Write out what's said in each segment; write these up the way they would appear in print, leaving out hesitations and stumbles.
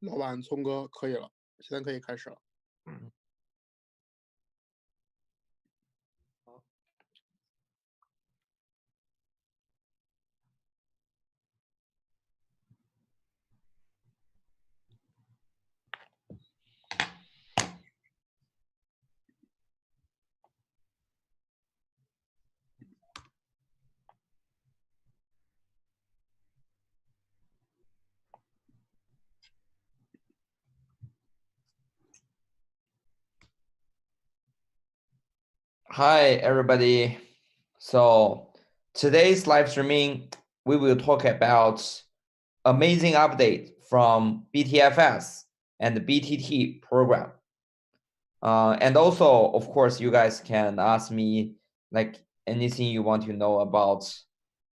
老板，聪哥可以了，现在可以开始了。嗯，Hi, everybody. So today's live streaming, we will talk about amazing update from BTFS and the BTT program. And also, of course, you guys can ask me like anything you want to know about,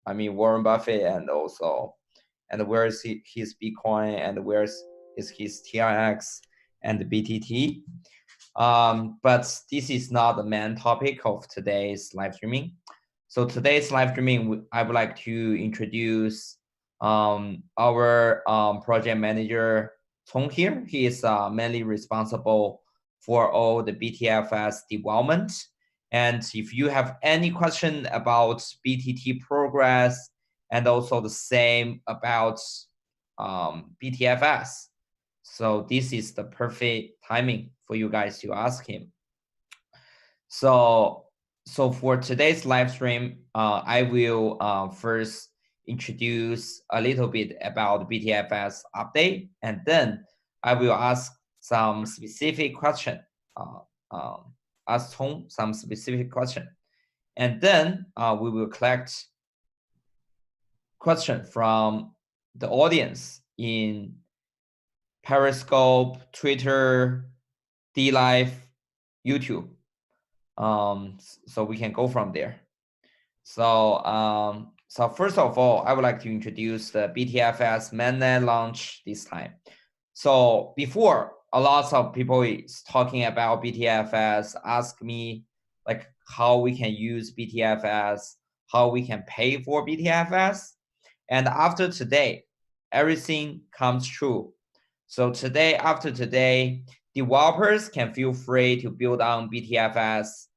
Warren Buffett and where is his Bitcoin and where is his TRX and the BTT. But this is not the main topic of today's live streaming. So today's live streaming, I would like to introduce our project manager, Tong here. He is mainly responsible for all the BTFS development. And if you have any question about BTT progress and also the same about BTFS, so this is the perfect timing for you guys to ask him. So for today's live stream, I will first introduce a little bit about BTFS update, and then I will ask some specific question, ask Tong some specific question, and then we will collect question from the audience in Periscope, Twitter, DLive, YouTube. So we can go from there. So first of all, I would like to introduce the BTFS mainnet launch this time. So before, a lot of people is talking about BTFS, ask me like how we can use BTFS, how we can pay for BTFS. And after today, everything comes true. So today, after today, developers can feel free to build on BTFS.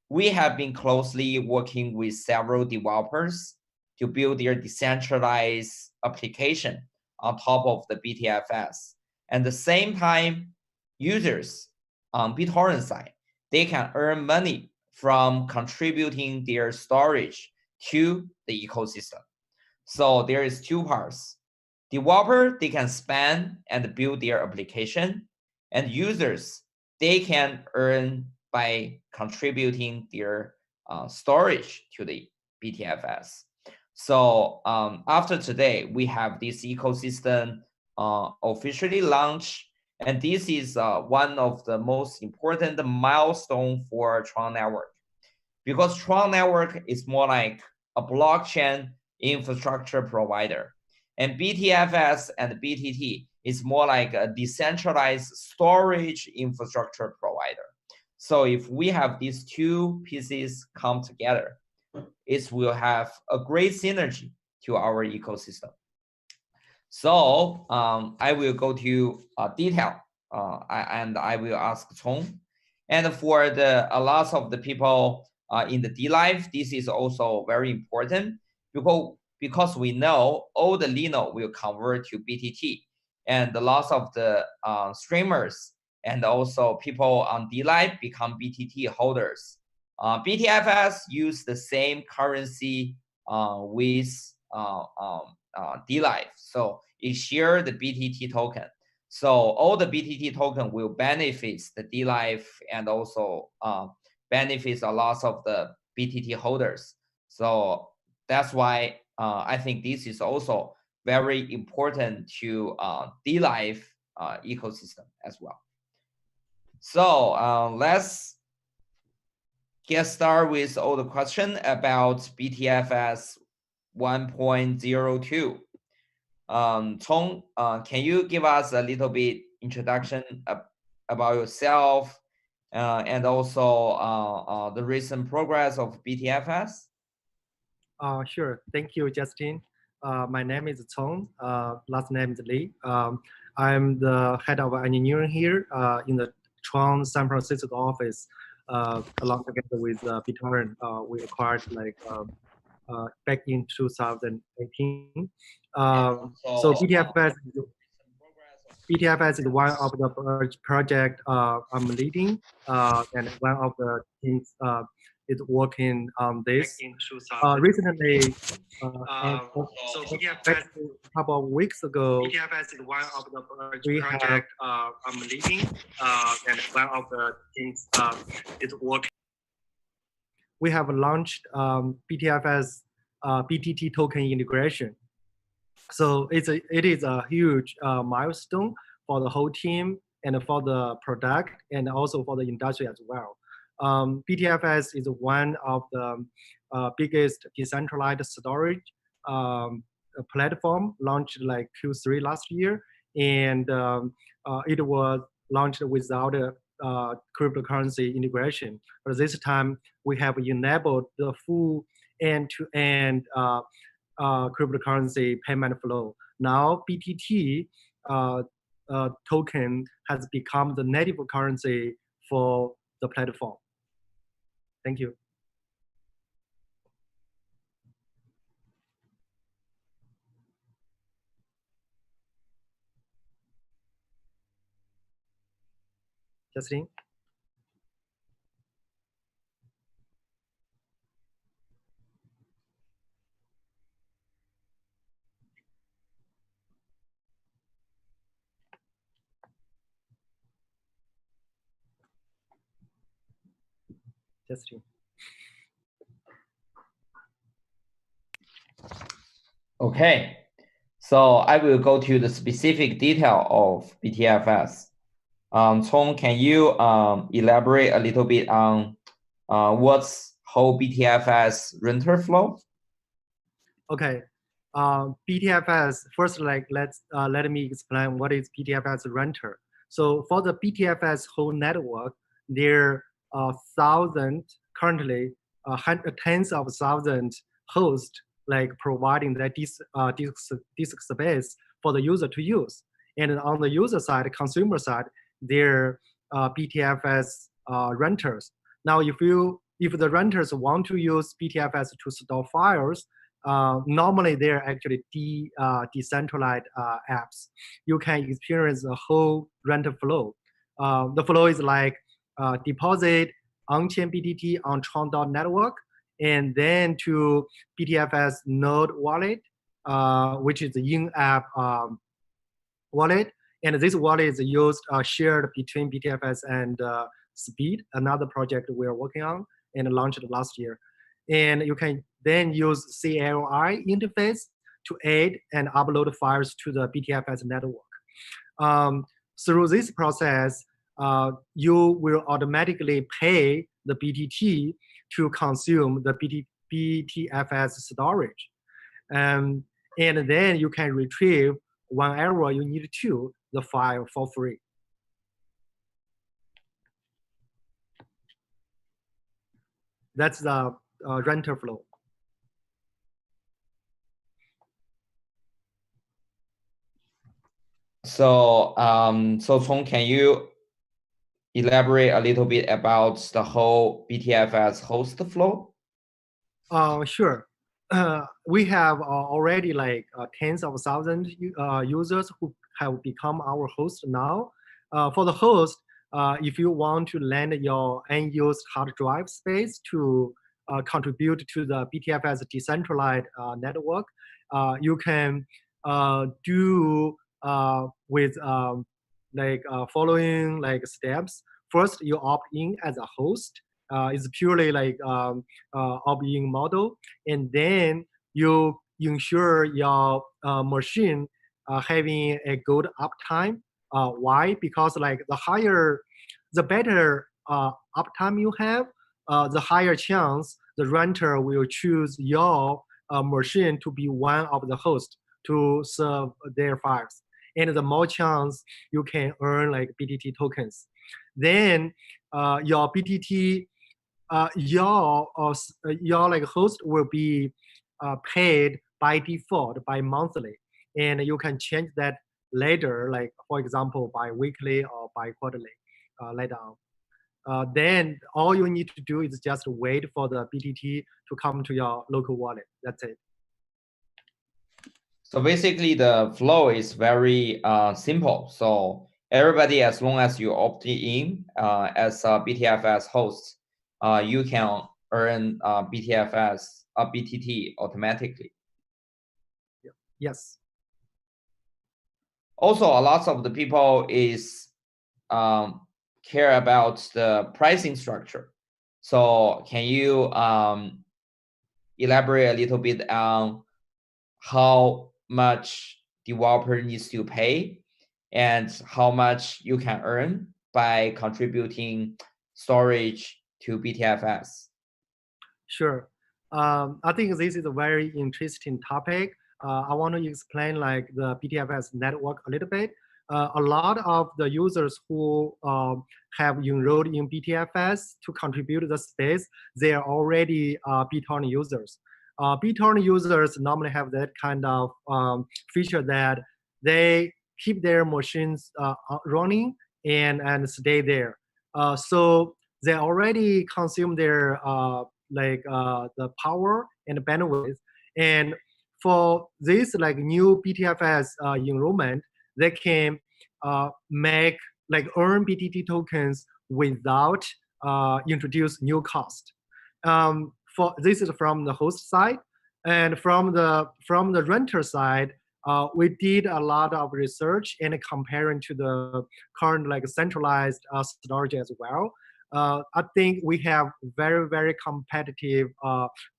We have been closely working with several developers to build their decentralized application on top of the BTFS. At the same time, users on BitTorrent side, they can earn money from contributing their storage to the ecosystem. So there is two parts. Developer, they can spend and build their application, and users, they can earn by contributing their storage to the BTFS. So after today, we have this ecosystem officially launched, and this is one of the most important milestone for Tron Network, because Tron Network is more like a blockchain infrastructure provider, and BTFS and BTT is more like a decentralized storage infrastructure provider. So if we have these two pieces come together, it will have a great synergy to our ecosystem. So I will go to detail, and I will ask Chong. And for a lot of the people in the DLive, this is also very important because we know all the Lino will convert to BTT, and the lots of the streamers and also people on DLive become BTT holders. BTFS use the same currency with DLive, so it share the BTT token. So all the BTT token will benefit the DLive and also benefits a lot of the BTT holders. So that's why I think this is also very important to DLive ecosystem as well. So let's get started with all the question about BTFS 1.02. Tong, can you give us a little bit introduction about yourself and also the recent progress of BTFS? Sure. Thank you, Justin. My name is Cong. Last name is Li. I'm the head of engineering here in the Tron San Francisco office. Along together with BitTorrent, we acquired back in 2018. So BTFS is one of the project I'm leading, and one of the teams is working on this. Recently, so BTFS, a couple of weeks ago, BTFS is one of the project I'm leading, and one of the teams is working. We have launched BTFS BTT token integration. So it is a huge milestone for the whole team and for the product and also for the industry as well. BTFS is one of the biggest decentralized storage platform launched like Q3 last year, and it was launched without a cryptocurrency integration. But this time we have enabled the full end-to-end cryptocurrency payment flow. Now BTT token has become the native currency for the platform. Thank you. Justin? Justin. Okay, so I will go to the specific detail of BTFS. Cong, can you elaborate a little bit on what's whole BTFS renter flow? Okay, BTFS first. Let me explain what is BTFS renter. So for the BTFS whole network, there are currently tens of thousands hosts providing that disk space for the user to use. And on the user side, consumer side, there are BTFS renters. Now, if the renters want to use BTFS to store files, normally they're actually decentralized apps. You can experience the whole renter flow. The flow is like deposit on-chain BTT on Tron.network, and then to BTFS node wallet, which is the in-app wallet. And this wallet is used shared between BTFS and Speed, another project we're working on and launched last year. And you can then use CLI interface to add and upload files to the BTFS network. Through this process, you will automatically pay the BTT to consume the BTFS storage. And then you can retrieve whenever you need to the file for free. That's the renter flow. So, Cong, can you elaborate a little bit about the whole BTFS host flow? Sure. We have already tens of thousands users who have become our host now. For the host, if you want to lend your unused hard drive space to contribute to the BTFS decentralized network, you can do with following steps. First, you opt in as a host. It's purely opt-in model, and then you ensure your machine having a good uptime. Why? Because the better uptime you have, the higher chance the renter will choose your machine to be one of the hosts to serve their files, and the more chance you can earn BTT tokens. Then your BTT, your host will be paid by default by monthly, and you can change that later, like for example by weekly or by quarterly later on. Then all you need to do is just wait for the BTT to come to your local wallet. That's it. So basically the flow is very simple. So everybody, as long as you opt in as a BTFS host, you can earn BTT automatically. Yes. Also, a lot of the people is care about the pricing structure. So can you elaborate a little bit on how much developer needs to pay and how much you can earn by contributing storage to BTFS? Sure. I think this is a very interesting topic. I want to explain like the BTFS network a little bit. A lot of the users who have enrolled in BTFS to contribute to the space, they are already BitTorrent users. BitTorrent users normally have that kind of feature that they keep their machines running and stay there. So they already consume their the power and bandwidth. And for this like new BTFS enrollment, they can make like earn BTT tokens without introduce new cost. For this is from the host side, and from the renter side, we did a lot of research and comparing to the current like centralized storage as well. I think we have very competitive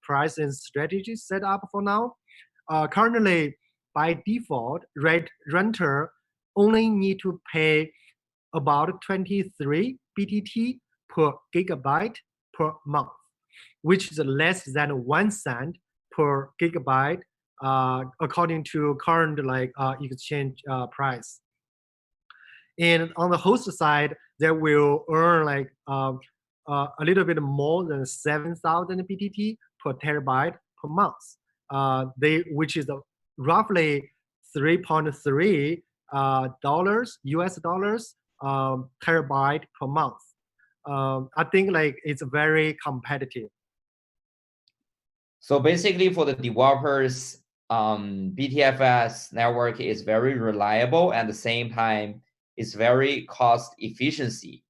pricing strategies set up for now. Currently, by default, renter only need to pay about 23 BTT per gigabyte per month, which is less than 1 cent per gigabyte according to current like exchange price. And on the host side, they will earn like a little bit more than 7,000 BTT per terabyte per month. Which is roughly $3.3 US dollars terabyte per month. I think like it's very competitive. So basically for the developers, BTFS network is very reliable, at the same time it's very cost efficiency.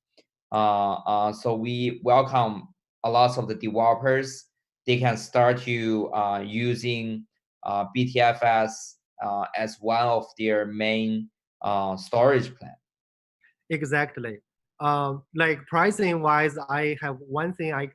So we welcome a lot of the developers. They can start to using BTFS as one of their main storage plan. Exactly. Like pricing wise, I have one thing I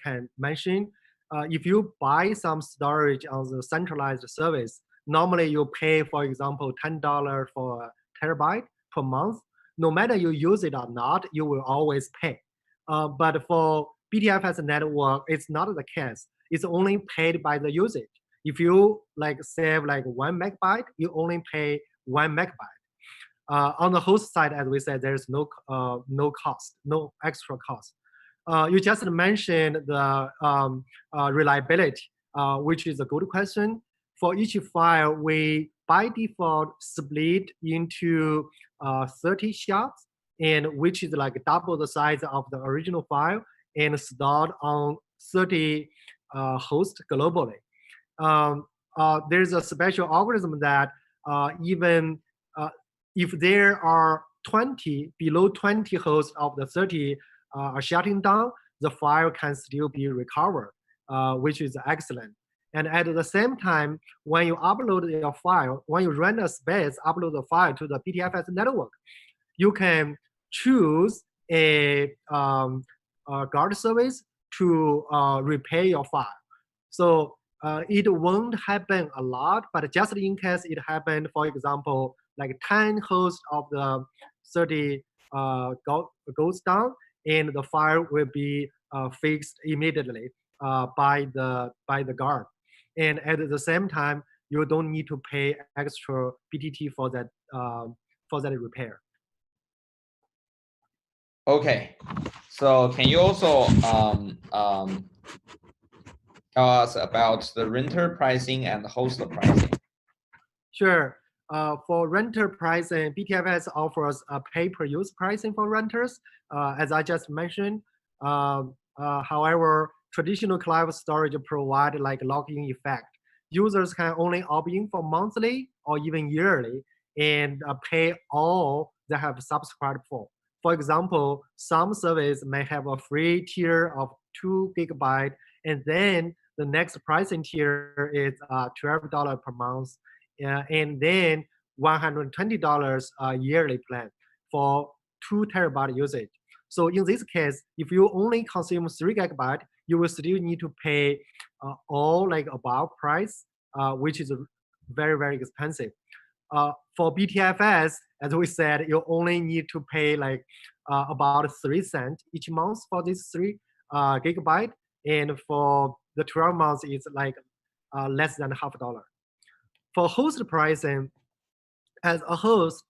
can mention. If you buy some storage on the centralized service, normally you pay, for example, $10 for a terabyte per month. No matter you use it or not, you will always pay. But for BTFS network, it's not the case. It's only paid by the usage. If you like save like 1 megabyte, you only pay 1 megabyte. On the host side, as we said, there's no cost, no extra cost. You just mentioned the reliability, which is a good question. For each file, we by default split into 30 shards, and which is like double the size of the original file, and stored on 30 hosts globally. There's a special algorithm that even if there are below 20 hosts of the 30 are shutting down, the file can still be recovered, which is excellent. And at the same time, when you upload your file, when you rent a space, upload the file to the BTFS network, you can choose a guard service to repair your file. So it won't happen a lot, but just in case it happened, for example, like 10 hosts of the 30 goes down, and the file will be fixed immediately by the guard. And at the same time, you don't need to pay extra BTT for that repair. Okay, so can you also tell us about the renter pricing and the host pricing? Sure. For renter pricing, BTFS offers a pay-per-use pricing for renters, as I just mentioned. However, traditional cloud storage provide like lock-in effect. Users can only opt in for monthly or even yearly and pay all they have subscribed for. For example, some service may have a free tier of 2 GB, and then the next pricing tier is $12 per month, and then $120 yearly plan for 2 terabyte usage. So in this case, if you only consume 3 GB, you will still need to pay all like above price, which is very, very expensive. For BTFS, as we said, you only need to pay like about 3 cents each month for this 3 gigabyte, and for the 12 months, it's like less than $0.50. For host pricing, as a host,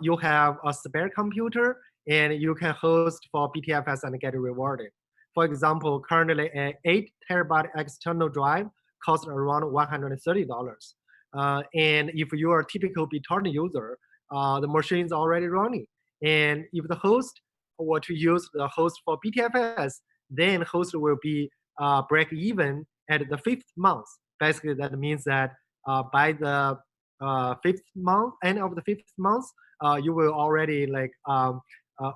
you have a spare computer and you can host for BTFS and get rewarded. For example, currently an 8 terabyte external drive costs around $130. And if you are a typical BitTorrent user, the machine is already running. And if the host were to use the host for BTFS, then host will be break even at the 5th month. Basically, that means that by the 5th month, end of the 5th month, you will already like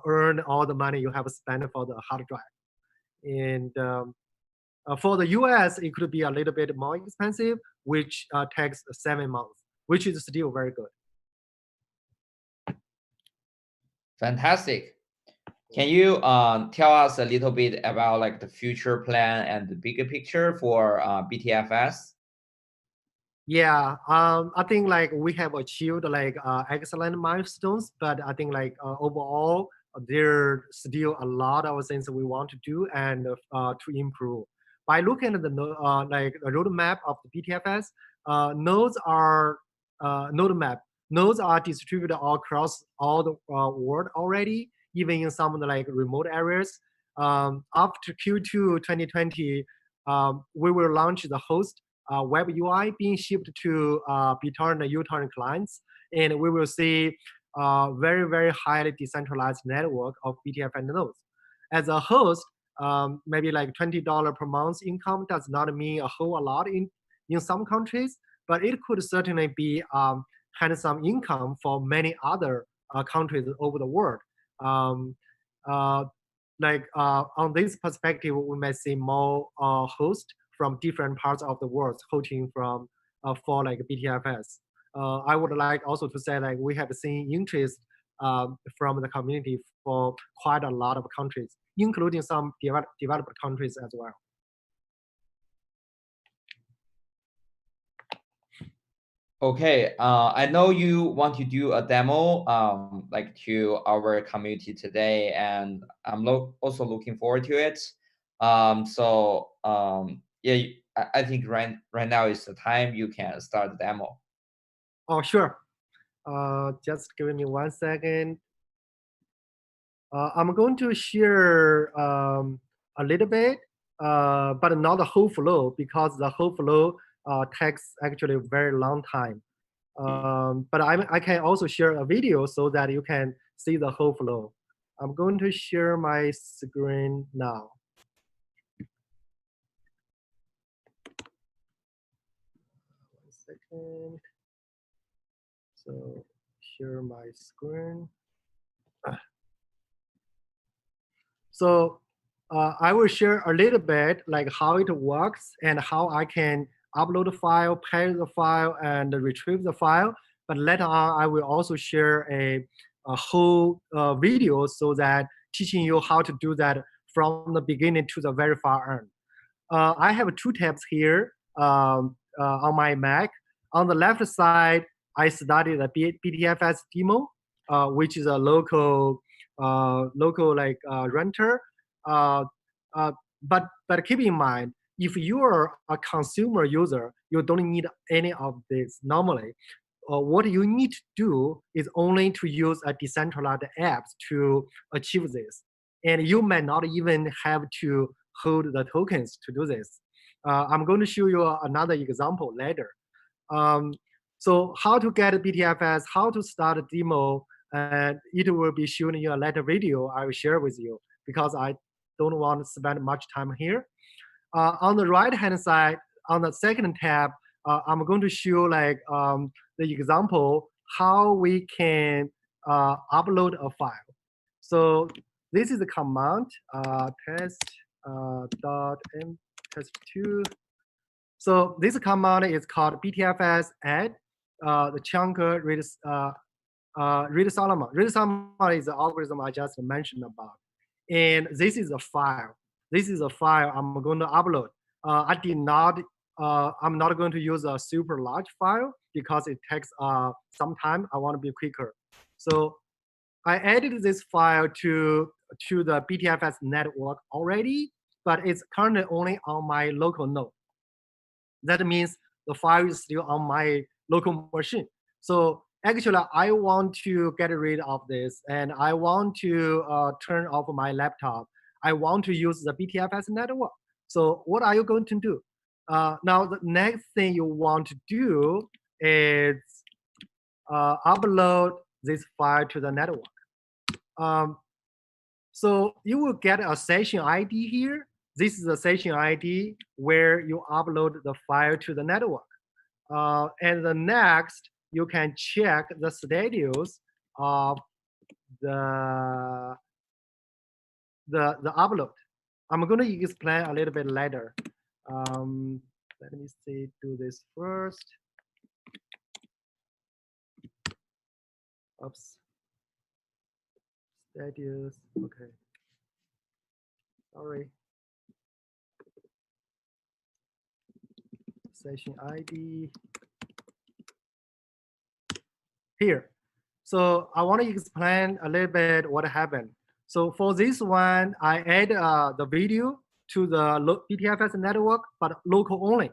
earn all the money you have spent for the hard drive. And for the US, it could be a little bit more expensive, which takes 7 months, which is still very good. Fantastic. Can you tell us a little bit about like the future plan and the bigger picture for BTFS? Yeah, I think like we have achieved like excellent milestones, but I think like overall there's still a lot of things we want to do and to improve. By looking at the like the roadmap of the BTFS, nodes are Nodes are distributed all across all the world already, even in some of the like remote areas. After Q2 2020, we will launch the host web UI being shipped to BitTorrent and uTorrent clients, and we will see very, very highly decentralized network of BTFS nodes. As a host, maybe like $20 per month income does not mean a whole lot in some countries, but it could certainly be handsome income for many other countries over the world. On this perspective, we may see more hosts from different parts of the world hosting from for like BTFS. I would like also to say like we have seen interest from the community for quite a lot of countries, including some developed countries as well. Okay, I know you want to do a demo like to our community today, and I'm also looking forward to it. Yeah, I think right now is the time you can start the demo. Oh, sure. Just give me 1 second. I'm going to share a little bit, but not the whole flow, because the whole flow takes actually a very long time. But I can also share a video so that you can see the whole flow. I'm going to share my screen now. 1 second. So share my screen. So I will share a little bit like how it works and how I can upload the file, paste the file, and retrieve the file. But later on, I will also share a whole video so that teaching you how to do that from the beginning to the very far end. I have 2 tabs here on my Mac. On the left side, I studied a BTFS demo, which is a local like renter. But keep in mind, if you are a consumer user, you don't need any of this normally. What you need to do is only to use a decentralized apps to achieve this. And you may not even have to hold the tokens to do this. I'm going to show you another example later. So how to get BTFS, how to start a demo, and it will be shown in a later video I will share with you because I don't want to spend much time here. On the right-hand side, on the second tab, I'm going to show like the example how we can upload a file. So this is the command test dot m test2. So this command is called BTFS add the chunker read Solomon. Read Solomon is the algorithm I just mentioned about, and this is a file. This is a file I'm going to upload. I did not. I'm not going to use a super large file because it takes some time. I want to be quicker. So I added this file to the BTFS network already, but it's currently only on my local node. That means the file is still on my local machine. So actually, I want to get rid of this, and I want to turn off my laptop. I want to use the BTFS network. So what are you going to do? Now, the next thing you want to do is upload this file to the network. So you will get a session ID here. This is the session ID where you upload the file to the network. And the next, you can check the status of the upload. I'm going to explain a little bit later. Let me see, do this first. Oops. Status, okay. Sorry. Session ID. Here. So I want to explain a little bit what happened. So for this one, I add the video to the BTFS network, but local only.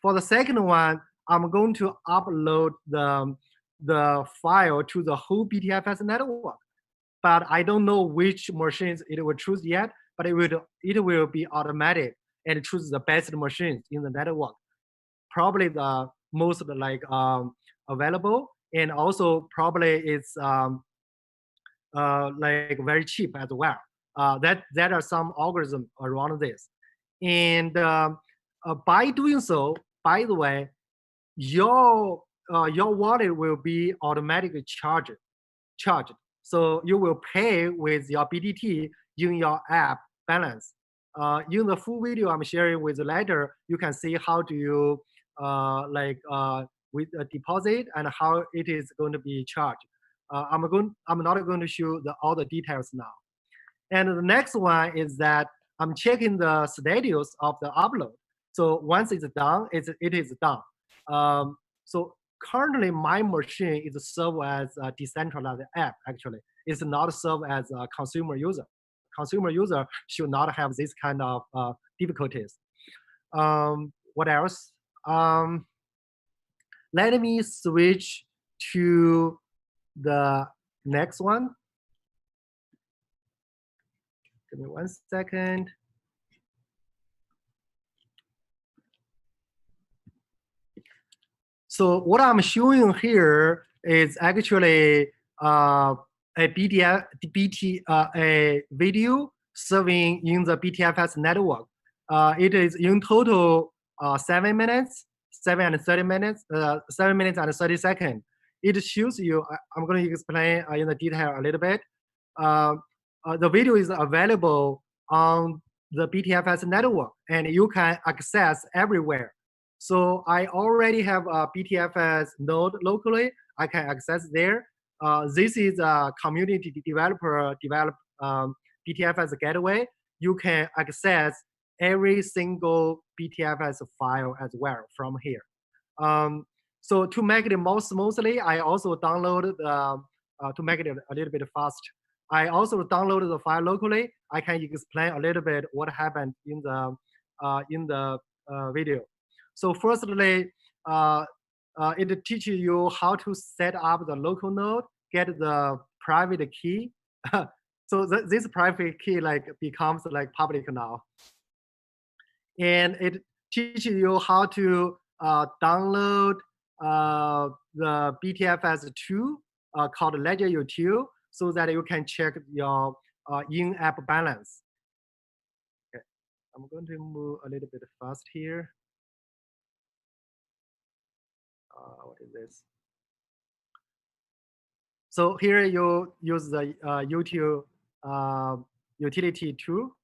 For the second one, I'm going to upload the file to the whole BTFS network. But I don't know which machines it will choose yet, but it will be automatic and choose the best machines in the network. Probably the most like available, and also probably it's like very cheap as well. That are some algorithms around this, and by doing so, by the way, your wallet will be automatically charged. So you will pay with your BTT in your app balance. In the full video I'm sharing with you later, you can see how do you with a deposit and how it is going to be charged. I'm not going to show all the details now. And the next one is that I'm checking the status of the upload. So once it's done, it is done. So currently my machine is served as a decentralized app. Actually, it's not served as a consumer user. Consumer user should not have this kind of difficulties. What else? Let me switch to the next one. Give me 1 second. So what I'm showing here is actually a video serving in the BTFS network. It is in total 7 minutes, 7 and 30 minutes, 7 minutes and 30 seconds. It shows you, I'm going to explain in the detail a little bit. The video is available on the BTFS network and you can access everywhere. So I already have a BTFS node locally. I can access there. This is a community developer developed BTFS gateway. You can access every single BTFS file as well from here. So to make it more smoothly, I also downloaded to make it a little bit fast. I also downloaded the file locally. I can explain a little bit what happened in the video. So firstly, it teaches you how to set up the local node, get the private key. So this private key like becomes like public now. And teach you how to download the BTFS tool called Ledger Util, so that you can check your in-app balance. Okay, I'm going to move a little bit fast here. What is this? So here you use the Util utility tool,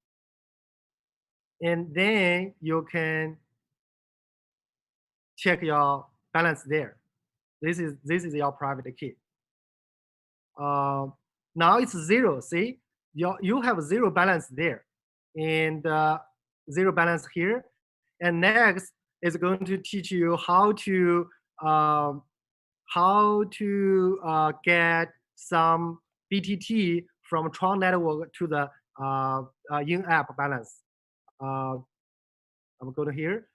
and then you can check your balance there. This is your private key. Now it's 0. See, you have 0 balance there, and 0 balance here. And next is going to teach you how to get some BTT from Tron network to the in-app balance. I'm going here.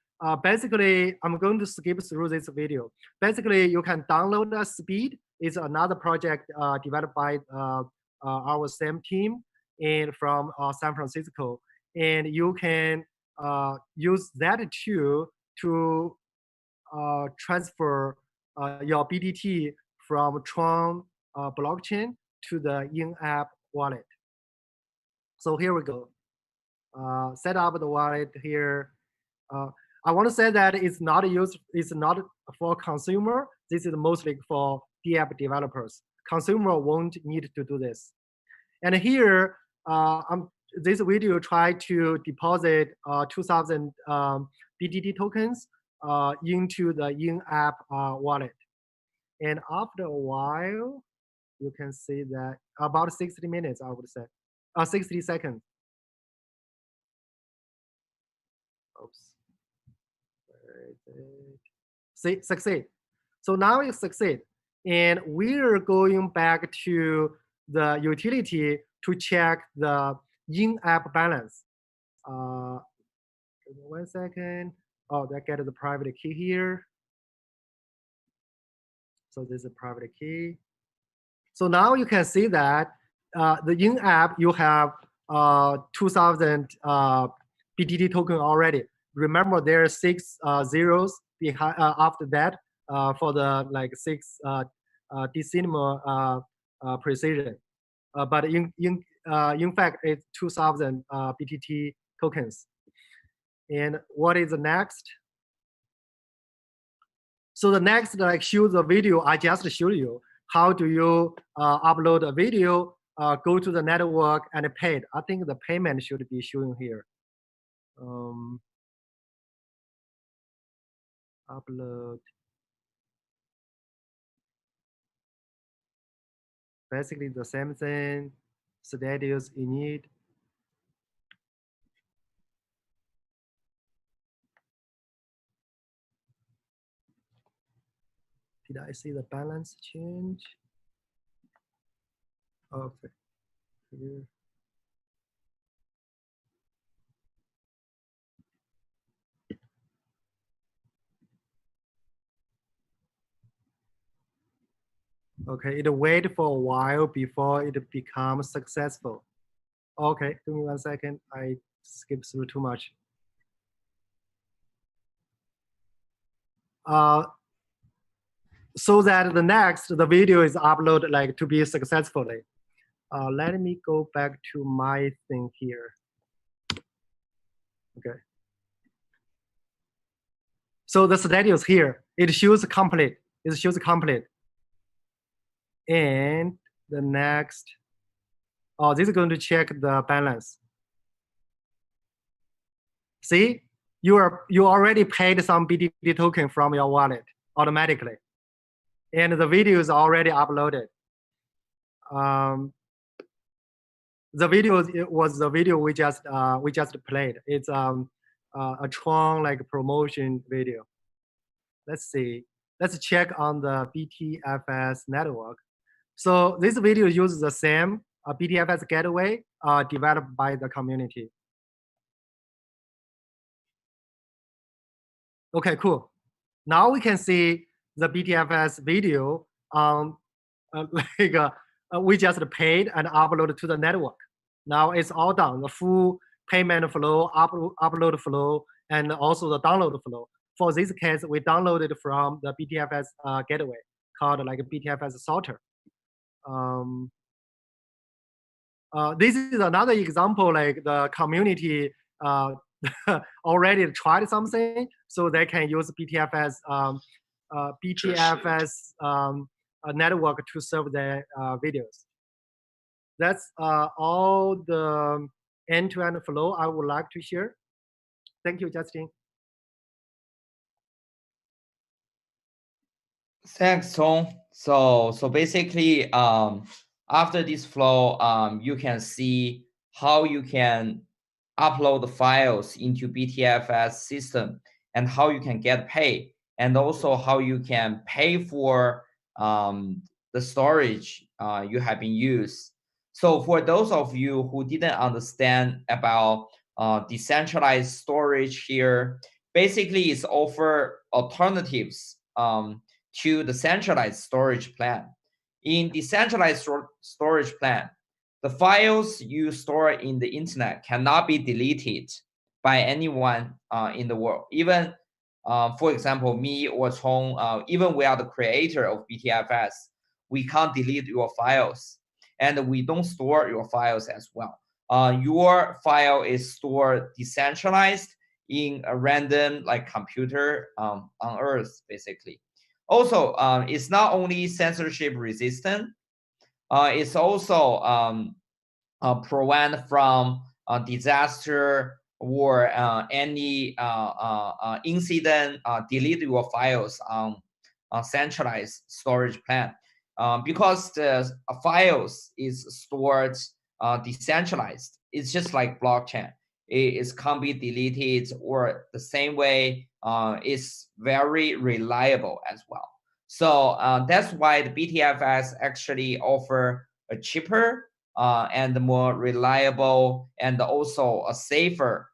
Basically, I'm going to skip through this video. Basically, you can download the Speed. It's another project developed by our same team and from San Francisco. And you can use that tool to transfer your BTT from Tron blockchain to the in-app wallet. So here we go. Set up the wallet here. I want to say that it's not for consumer. This is mostly for DApp developers. Consumer won't need to do this. And here, this video try to deposit 2,000 BTT tokens into the in-app wallet. And after a while, you can see that about 60 minutes, I would say, 60 seconds. Oops. See, succeed. So now it succeed. And we're going back to the utility to check the in-app balance. Give me 1 second. Oh, that get the private key here. So this is a private key. So now you can see that the in-app, you have 2,000 BTT token already. Remember, there are 6 zeros behind after that for the 6 decimal precision. But in fact, it's 2,000 BTT tokens. And what is the next? So the next, shows the video I just showed you. How do you upload a video, go to the network and pay it? I think the payment should be shown here. Upload. Basically the same thing, status init. Did I see the balance change? Okay. Here. Okay, it wait for a while before it becomes successful. Okay, give me 1 second. I skipped through too much. So that the video is uploaded to be successfully. Let me go back to my thing here. Okay. So the status here, it shows complete. It shows complete. And the next, this is going to check the balance. See, you already paid some BTT token from your wallet automatically, and the video is already uploaded. The video was the video we just played. It's a Tron promotion video. Let's see. Let's check on the BTFS network. So this video uses the same BTFS gateway developed by the community. Okay, cool. Now we can see the BTFS video we just paid and uploaded to the network. Now it's all done. The full payment flow, upload flow, and also the download flow. For this case, we downloaded from the BTFS gateway called like a BTFS sorter. This is another example, like the community already tried something, so they can use BTFS network to serve their videos. That's all the end-to-end flow I would like to share. Thank you, Justin. Thanks, Tong. So basically, after this flow, you can see how you can upload the files into BTFS system and how you can get paid, and also how you can pay for the storage you have been used. So for those of you who didn't understand about decentralized storage here, basically it's offer alternatives to the centralized storage plan. In decentralized storage plan, the files you store in the internet cannot be deleted by anyone in the world. Even, for example, me or Chong, even we are the creator of BTFS, we can't delete your files, and we don't store your files as well. Your file is stored decentralized in a random like computer on Earth, basically. Also, it's not only censorship resistant, it's also prevent from disaster or any incident. Delete your files on centralized storage plan, because the files is stored decentralized. It's just like blockchain. It can't be deleted, or the same way it's very reliable as well. So that's why the BTFS actually offer a cheaper and more reliable and also a safer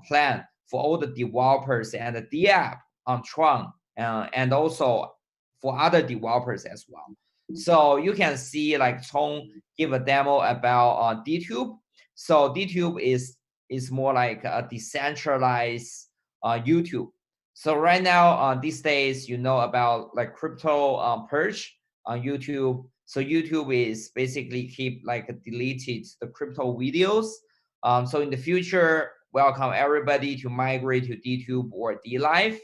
plan for all the developers and the DApp on Tron, and also for other developers as well. So you can see like Tong give a demo about DTube. So DTube is more like a decentralized YouTube. So right now, these days, you know about like crypto purge on YouTube. So YouTube is basically keep like deleted the crypto videos. So in the future, welcome everybody to migrate to DTube or DLive.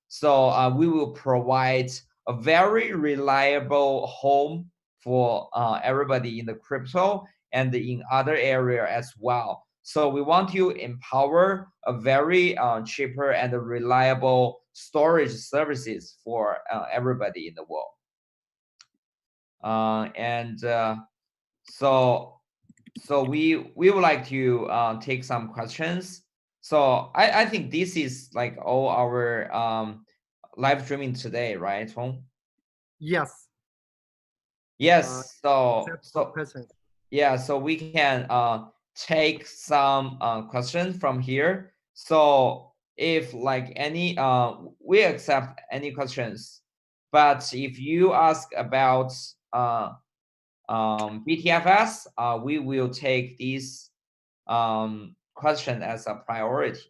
So we will provide a very reliable home for everybody in the crypto and in other area as well. So we want to empower a very cheaper and reliable storage services for everybody in the world. So we would like to take some questions. So I think this is like all our live streaming today, right, Tong? Yes. Yes. So questions. Yeah, so we can take some questions from here. So if like any, we accept any questions, but if you ask about BTFS, we will take this question as a priority.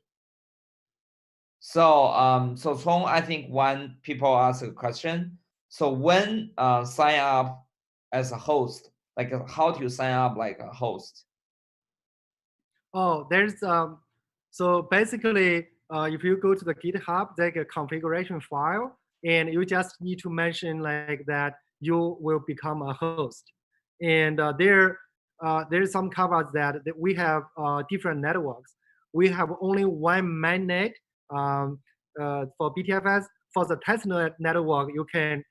So so Chong, I think when people ask a question, so when sign up as a host, like how to sign up like a host? Oh, there's so basically, if you go to the GitHub, there's a configuration file, and you just need to mention like that you will become a host. And there's some caveats that we have different networks. We have only one mainnet for BTFS. For the testnet network, you can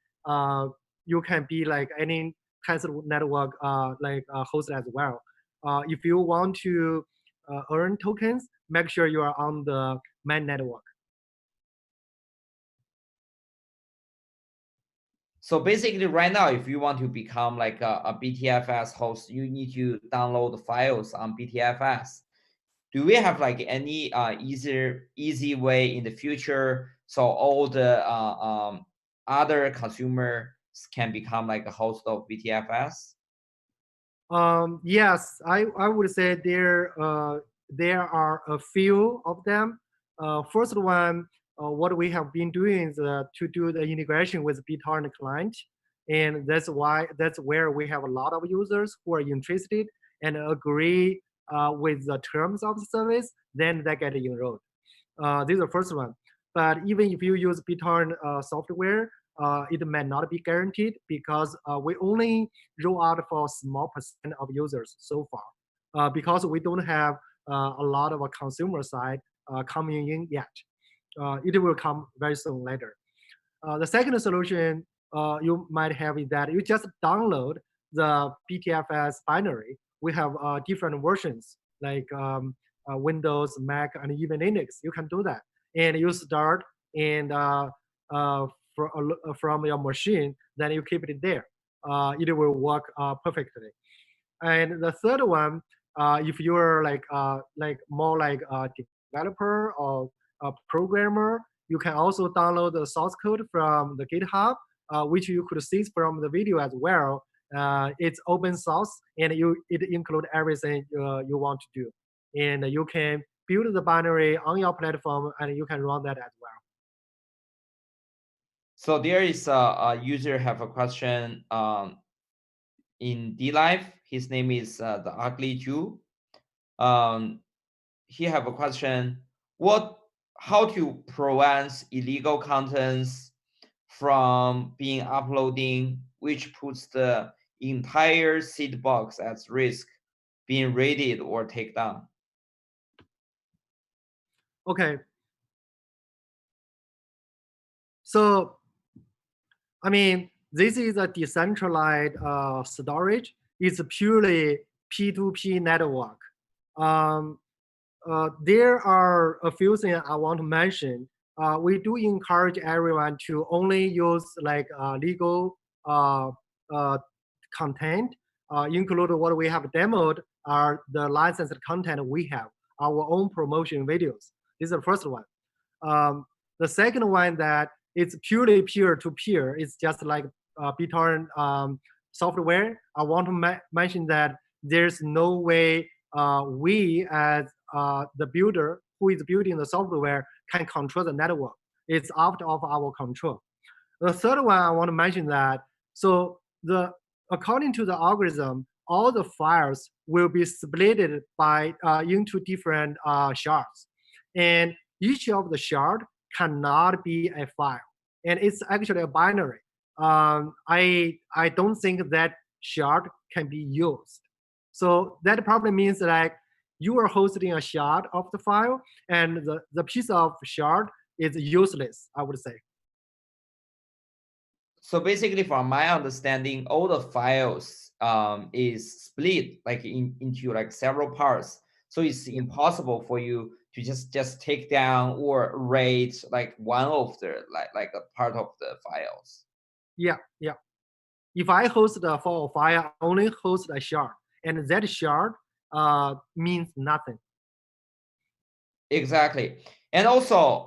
be like any test network like host as well. If you want to earn tokens, make sure you are on the main network. So basically right now, if you want to become like a BTFS host, you need to download the files on BTFS. Do we have like any easy way in the future so all the other consumers can become like a host of BTFS? Yes, I would say there are a few of them. First one, what we have been doing is to do the integration with BitTorrent client. And that's where we have a lot of users who are interested and agree with the terms of the service, then they get enrolled. This is the first one. But even if you use BitTorrent software, it may not be guaranteed because we only roll out for a small percent of users so far because we don't have a lot of a consumer side coming in yet. It will come very soon later. The second solution you might have is that you just download the BTFS binary. We have different versions like Windows, Mac, and even Linux. You can do that, and you start and from your machine, then you keep it there. It will work perfectly. And the third one, if you're like more like a developer or a programmer, you can also download the source code from the GitHub, which you could see from the video as well. It's open source, and it includes everything you want to do. And you can build the binary on your platform, and you can run that as well. So there is a user have a question in DLive. His name is the Ugly Jew. He have a question: how to prevent illegal contents from being uploading, which puts the entire seed box at risk being raided or taken down? Okay. So, I mean, this is a decentralized storage. It's purely P2P network. There are a few things I want to mention. We do encourage everyone to only use like legal content, include what we have demoed are the licensed content we have, our own promotion videos. This is the first one. The second one that it's purely peer-to-peer. It's just like BitTorrent software. I want to mention that there's no way we as the builder who is building the software can control the network. It's out of our control. The third one I want to mention that according to the algorithm, all the files will be split by into different shards, and each of the shard cannot be a file, and it's actually a binary. I don't think that shard can be used. So that probably means like you are hosting a shard of the file, and the piece of shard is useless, I would say. So basically, from my understanding, all the files is split like into like several parts. So it's impossible for you to just take down or raid like one of the like a part of the files. Yeah. If I host the file, I only host a shard, and that shard means nothing. Exactly, and also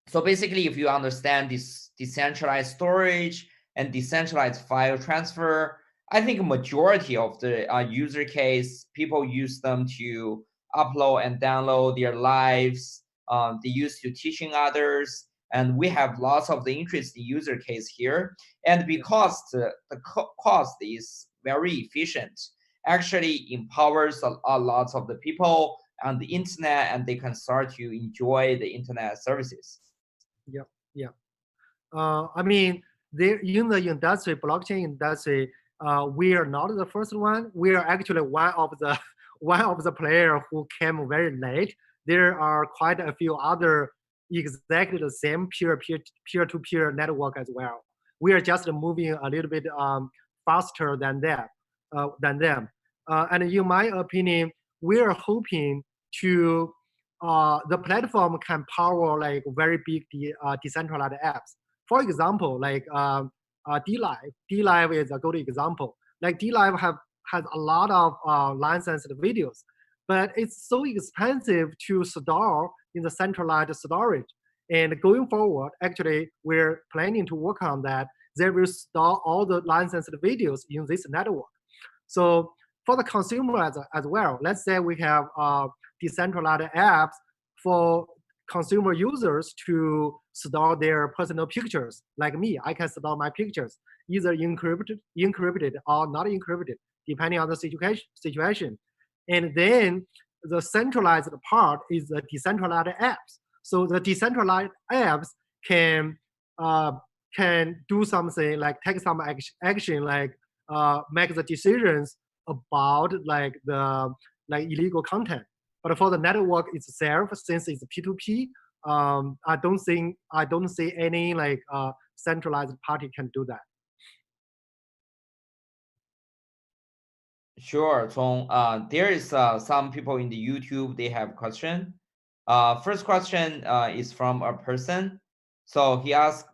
so basically, if you understand this decentralized storage and decentralized file transfer, I think majority of the user case, people use them to upload and download their lives. They use to teaching others, and we have lots of the interesting user case here. And because the cost is very efficient, actually empowers a lot of the people on the internet, and they can start to enjoy the internet services. Yeah. I mean, there in the industry, blockchain industry, we are not the first one. We are actually one of the player who came very late. There are quite a few other exactly the same peer-to-peer network as well. We are just moving a little bit faster than them. And in my opinion, we are hoping to the platform can power like very big decentralized apps. For example, like DLive. DLive is a good example. Like DLive has a lot of licensed videos, but it's so expensive to store in the centralized storage. And going forward, actually, we're planning to work on that. They will store all the licensed videos in this network. So for the consumer as well, let's say we have decentralized apps for consumer users to store their personal pictures. Like me, I can store my pictures either encrypted or not encrypted, depending on the situation. And then the centralized part is the decentralized apps. So the decentralized apps can do something like take some action, like make the decisions about like the illegal content. But for the network itself, since it's P2P, I don't see any like centralized party can do that. Sure, Tong. There is some people in the YouTube, they have question. First question is from a person. So he asked,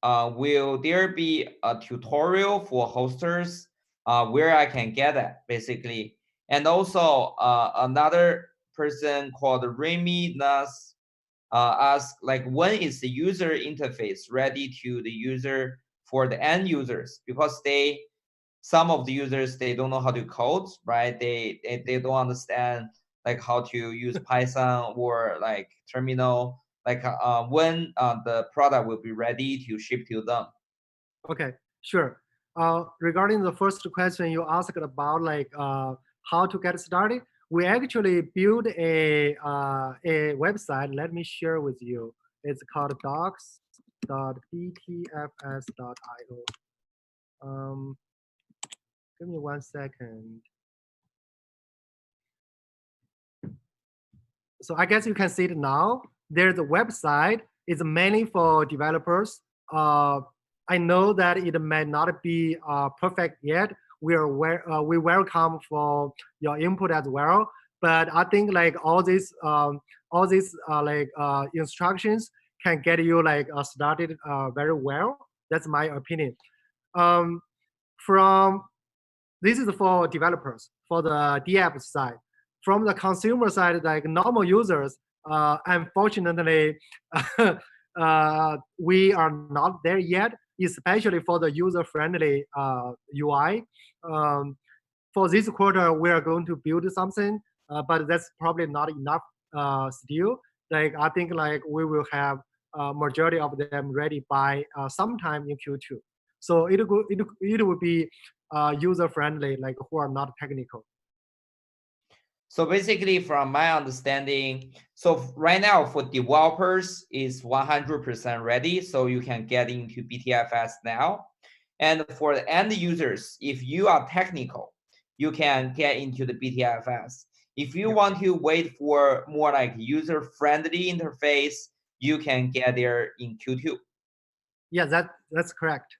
will there be a tutorial for hosters where I can get it, basically? And also another person called Remy Nas asked, like, when is the user interface ready to the user for the end users? Because some of the users, they don't know how to code, right? They don't understand like how to use Python or like terminal, like when the product will be ready to ship to them. Okay, sure. Regarding the first question you asked about like how to get started, we actually built a website. Let me share with you. It's called docs.btfs.io. Give me 1 second. So I guess you can see it now. There's a website. It's mainly for developers. I know that it may not be perfect yet. We welcome for your input as well. But I think like all these instructions can get you like started very well. That's my opinion. This is for developers, for the DApp side. From the consumer side, like normal users, unfortunately, we are not there yet, especially for the user-friendly UI. For this quarter, we are going to build something, but that's probably not enough still. Like I think like we will have majority of them ready by sometime in Q2. So it will be user-friendly, like who are not technical. So basically, from my understanding, so right now for developers is 100% ready, so you can get into BTFS now. And for the end users, if you are technical, you can get into the BTFS. If you want to wait for more like user-friendly interface, you can get there in Q2. Yeah, that's correct.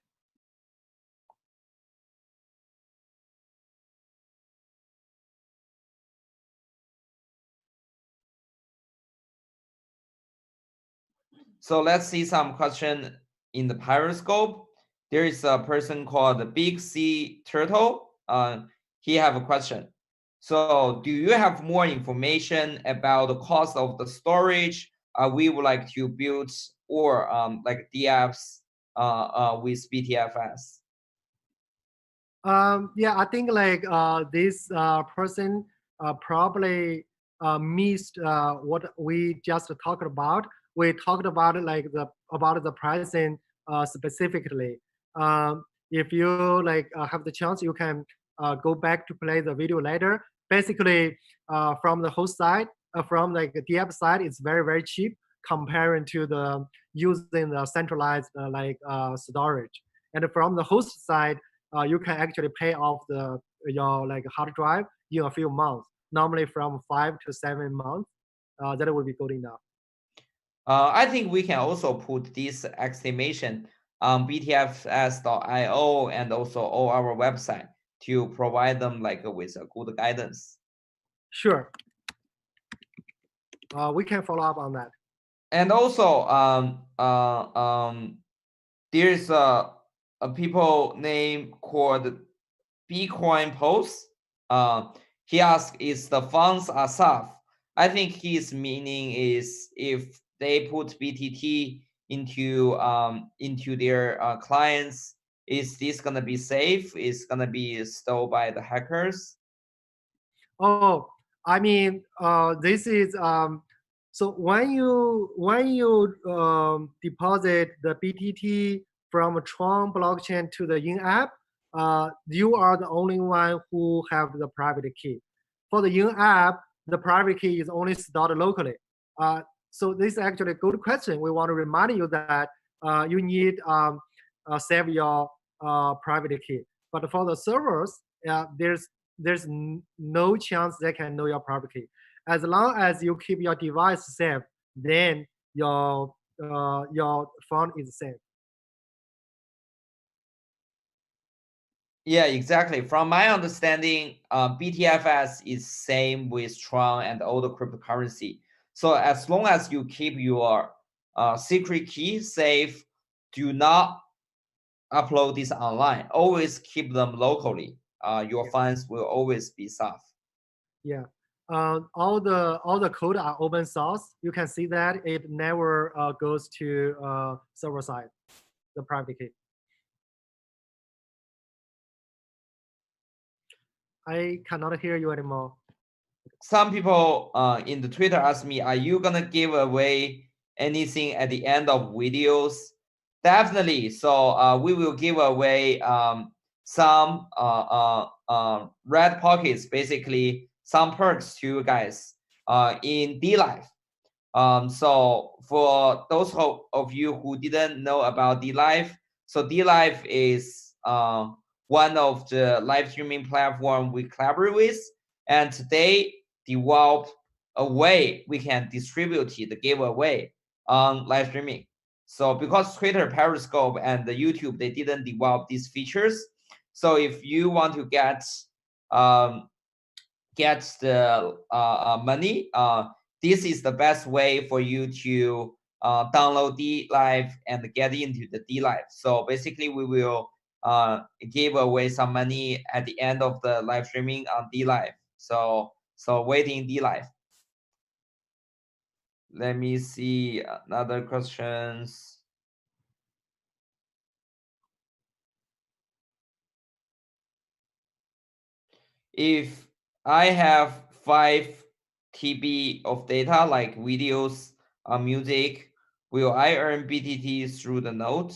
So let's see some question in the Periscope. There is a person called the Big Sea Turtle. He have a question. So do you have more information about the cost of the storage we would like to build or like DApps with BTFS? Yeah, I think like this person probably missed what we just talked about. We talked about like about the pricing specifically. If you like have the chance, you can go back to play the video later. Basically, from the host side, from like the DApp side, it's very cheap comparing to the using the centralized storage. And from the host side, you can actually pay off your like hard drive in a few months. Normally from 5 to 7 months, that would be good enough. I think we can also put this estimation on btfs.io and also all our website to provide them like with a good guidance. Sure. We can follow up on that. And also, there's a people name called Bitcoin Post. He asked, "Is the funds are safe?" I think his meaning is if they put BTT into their clients, is this gonna be safe? Is gonna be stolen by the hackers? Oh, I mean, this is So when you deposit the BTT from Tron blockchain to the Yin app, you are the only one who have the private key. For the Yin app, the private key is only stored locally. So this is actually a good question. We want to remind you that you need save your private key. But for the servers, there's no chance they can know your private key. As long as you keep your device safe, then your phone is safe. Yeah, exactly. From my understanding, BTFS is same with Tron and all the cryptocurrency. So as long as you keep your secret key safe, do not upload this online. Always keep them locally. Your funds will always be safe. Yeah. All the code are open source. You can see that it never goes to server side, the private key. I cannot hear you anymore. Some people in the Twitter ask me, are you gonna give away anything at the end of videos? Definitely. So we will give away some red pockets, basically some perks to you guys in DLive. So for those of you who didn't know about DLive, so DLive is one of the live streaming platform we collaborate with, and today developed a way we can distribute the giveaway on live streaming. So because Twitter, Periscope, and the YouTube, they didn't develop these features. So if you want to get the money, this is the best way for you to download DLive and get into the DLive. So basically, we will give away some money at the end of the live streaming on DLive. So waiting DLive. Let me see another questions. If I have 5 TB of data like videos, music, will I earn BTT through the node?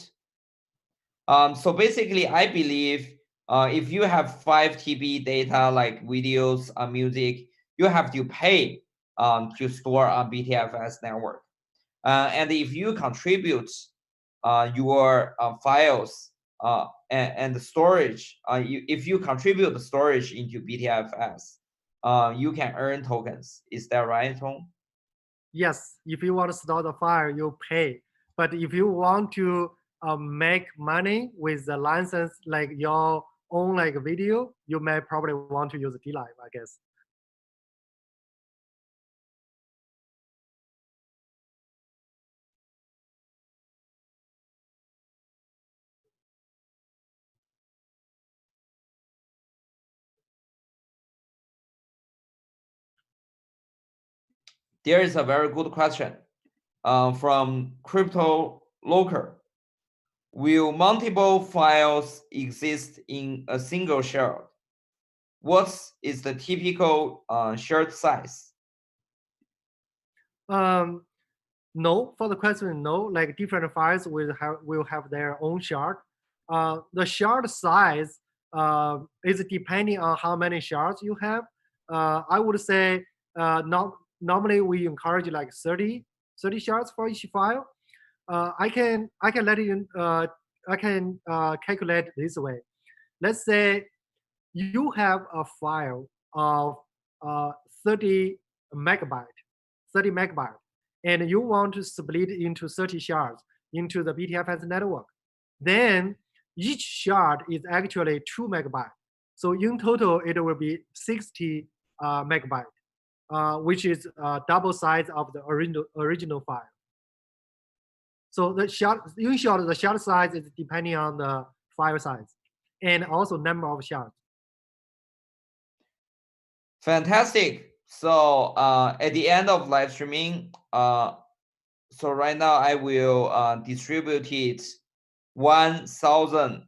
So basically, I believe if you have 5 TB data like videos, music, you have to pay to store on BTFS network. And if you contribute your files and the storage, if you contribute the storage into BTFS, you can earn tokens. Is that right, Tom? Yes, if you want to store the file, you pay. But if you want to make money with the license, like your own like video, you may probably want to use DLive, I guess. There is a very good question from Crypto Local. Will multiple files exist in a single shard? What is the typical shard size? No, for the question, no. Like different files will have their own shard. The shard size is depending on how many shards you have. I would say normally we encourage like 30 shards for each file. I can let you I can calculate this way. Let's say you have a file of 30 megabyte, and you want to split into 30 shards into the BTFS network. Then each shard is actually 2 megabyte. So in total, it will be 60 megabyte, which is double size of the original file. So the shard, in short, the shard size is depending on the file size and also number of shards. Fantastic. So at the end of live streaming, so right now I will distribute it 1,000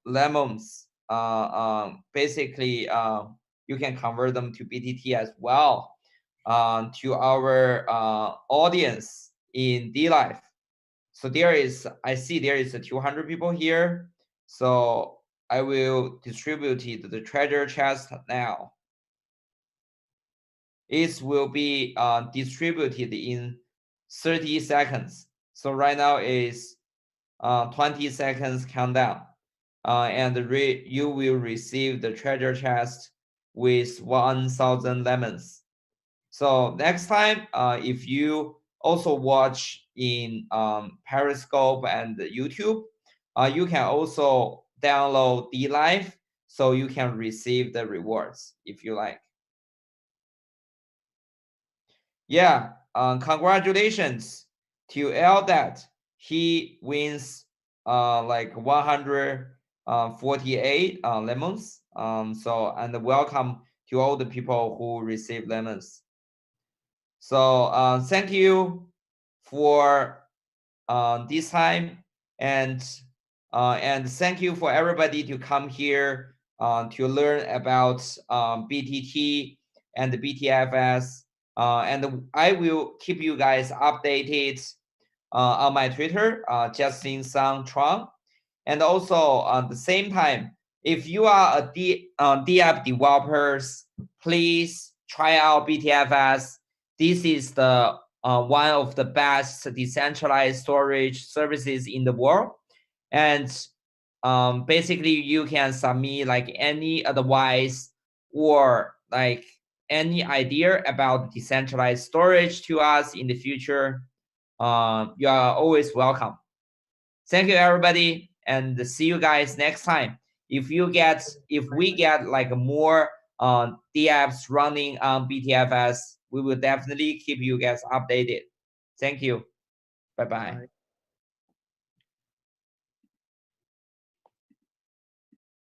lemons. Basically, you can convert them to BTT as well. to our audience in DLive. So I see there is 200 people here. So I will distribute it, the treasure chest now. It will be distributed in 30 seconds. So right now is 20 seconds countdown. And you will receive the treasure chest with 1,000 lemons. So next time, if you also watch in Periscope and YouTube, you can also download DLive so you can receive the rewards if you like. Yeah, congratulations to Eldat. He wins like 148 lemons. So, and welcome to all the people who receive lemons. So thank you for this time, and thank you for everybody to come here to learn about BTT and the BTFS. And I will keep you guys updated on my Twitter, Justin Sang Chuang. And also at the same time, if you are a DApp developers, please try out BTFS. This is the one of the best decentralized storage services in the world. And basically you can submit like any advice or like any idea about decentralized storage to us in the future. You are always welcome. Thank you, everybody, and see you guys next time. If we get like more DApps running on BTFS, we will definitely keep you guys updated. Thank you. Bye-bye.